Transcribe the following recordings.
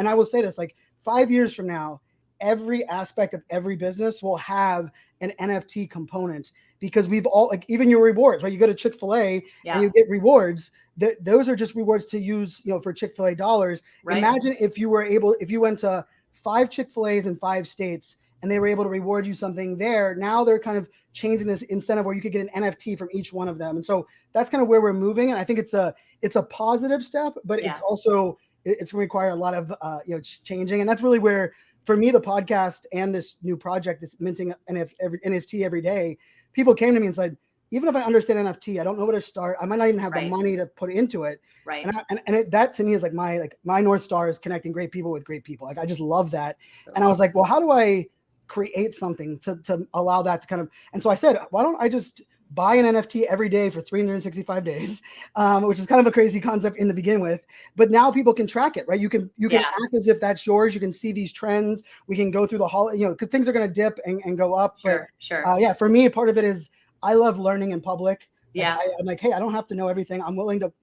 and I will say this, like 5 years from now, every aspect of every business will have an NFT component, because we've all, like, even your rewards, right? You go to Chick-fil-A and you get rewards. Those are just rewards to use, for Chick-fil-A dollars. Right. Imagine if you went to 5 Chick-fil-A's in 5 states and they were able to reward you something there. Now they're kind of changing this incentive where you could get an NFT from each one of them. And so that's kind of where we're moving. And I think it's a positive step, but it's also, it's going to require a lot of, changing. And that's really where, for me, the podcast and this new project, this minting NFT every day, people came to me and said, even if I understand NFT, I don't know where to start. I might not even have the money to put into it. Right. And that to me is like my North Star is connecting great people with great people. Like, I just love that. So, and I was like, well, how do I create something to allow that to kind of, and so I said, why don't I just buy an NFT every day for 365 days, which is kind of a crazy concept in the begin with, but now people can track it, right? You can act as if that's yours. You can see these trends. We can go through the whole, because things are going to dip and go up. Sure. For me, part of it is I love learning in public. Yeah. I'm like, hey, I don't have to know everything. I'm willing to,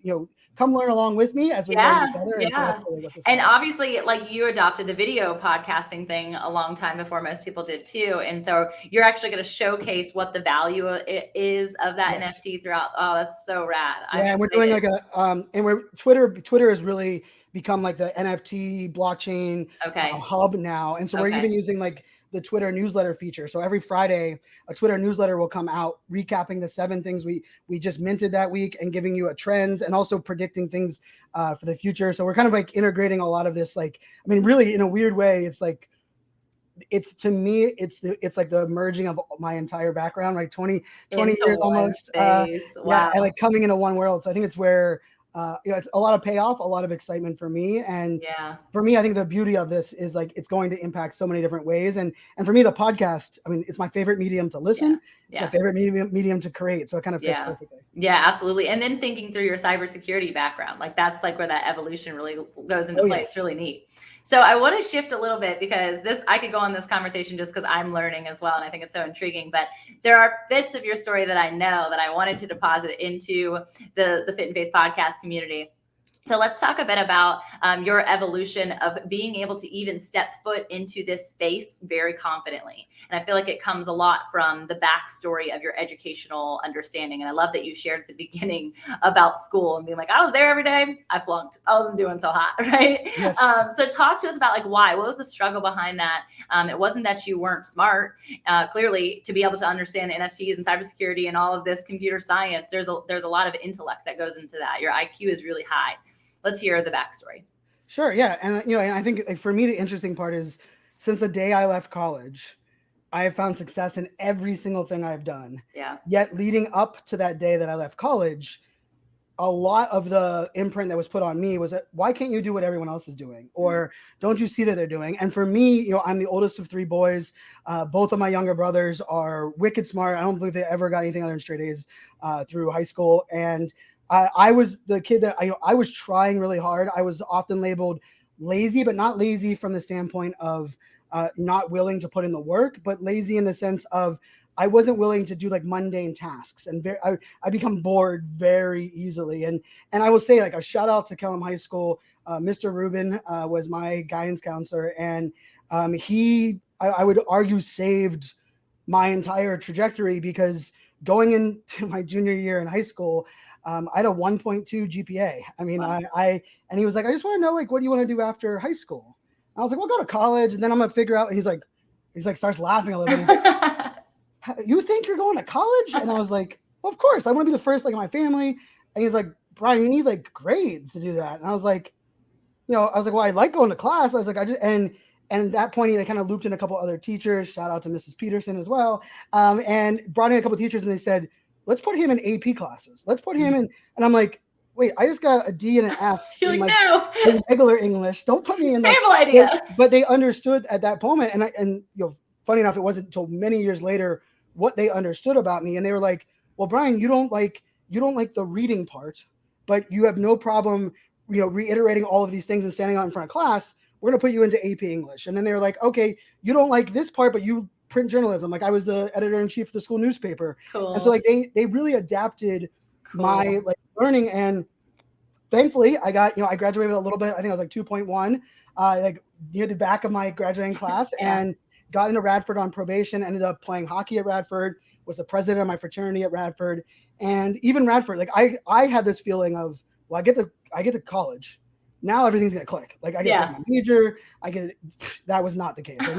come learn along with me as we learn together. And so that's really what this is. Obviously, like, you adopted the video podcasting thing a long time before most people did too. And so you're actually going to showcase what the value is of that NFT throughout. Oh, that's so rad. And we're doing like Twitter has really become like the NFT blockchain hub now. And so we're even using like the Twitter newsletter feature. So every Friday, a Twitter newsletter will come out recapping the 7 things we just minted that week and giving you a trend and also predicting things for the future. So we're kind of like integrating a lot of this, like, I mean, really in a weird way, it's like, to me, it's like the merging of my entire background, like 20 years almost. Wow. And like coming into one world. So I think it's where, it's a lot of payoff, a lot of excitement for me. And for me, I think the beauty of this is like, it's going to impact so many different ways. And for me, the podcast, I mean, it's my favorite medium to listen. It's my favorite medium to create. So it kind of fits perfectly. Yeah, absolutely. And then thinking through your cybersecurity background, like that's like where that evolution really goes into play. It's really neat. So I want to shift a little bit, because I could go on this conversation just because I'm learning as well. And I think it's so intriguing, but there are bits of your story that I know that I wanted to deposit into the Fit and Faith podcast community. So let's talk a bit about your evolution of being able to even step foot into this space very confidently. And I feel like it comes a lot from the backstory of your educational understanding. And I love that you shared at the beginning about school and being like, I was there every day. I flunked. I wasn't doing so hot, right? Yes. So talk to us about like why. What was the struggle behind that? It wasn't that you weren't smart. Clearly, to be able to understand NFTs and cybersecurity and all of this computer science, there's a lot of intellect that goes into that. Your IQ is really high. Let's hear the backstory. Sure. Yeah. And, and I think, like, for me, the interesting part is, since the day I left college, I have found success in every single thing I've done. Yeah. Yet leading up to that day that I left college, a lot of the imprint that was put on me was that, why can't you do what everyone else is doing? Or don't you see that they're doing? And for me, I'm the oldest of 3 boys. Both of my younger brothers are wicked smart. I don't believe they ever got anything other than straight A's through high school. And I was the kid that I was trying really hard. I was often labeled lazy, but not lazy from the standpoint of not willing to put in the work, but lazy in the sense of I wasn't willing to do like mundane tasks, and I become bored very easily. And I will say, like, a shout out to Kellam High School. Mr. Rubin was my guidance counselor, and he, I would argue, saved my entire trajectory, because going into my junior year in high school, I had a 1.2 GPA. I mean, wow. And he was like, I just want to know, like, what do you want to do after high school? I was like, well, go to college, and then I'm going to figure out. And he's like, starts laughing a little bit. He's like, you think you're going to college? And I was like, well, of course, I want to be the first, like, in my family. And he's like, Brian, you need like grades to do that. And I was like, well, I like going to class. I was like, and at that point, he kind of looped in a couple other teachers. Shout out to Mrs. Peterson as well. And brought in a couple teachers, and they said, let's put him in AP classes. Let's put him in. And I'm like, wait, I just got a D and an F in no. regular English. Don't put me in that. Terrible idea. But they understood at that moment. And funny enough, it wasn't until many years later what they understood about me. And they were like, well, Brian, you don't like the reading part, but you have no problem, reiterating all of these things and standing out in front of class. We're going to put you into AP English. And then they were like, okay, you don't like this part, but you print journalism. Like, I was the editor-in-chief of the school newspaper. Cool. And so like they really adapted my like learning. And thankfully I got, I graduated a little bit. I think I was like 2.1, like near the back of my graduating class, and got into Radford on probation, ended up playing hockey at Radford, was the president of my fraternity at Radford. And even Radford, like I had this feeling of, well, I get to college. Now everything's gonna click. Like I get to pick my major. That was not the case. Like, now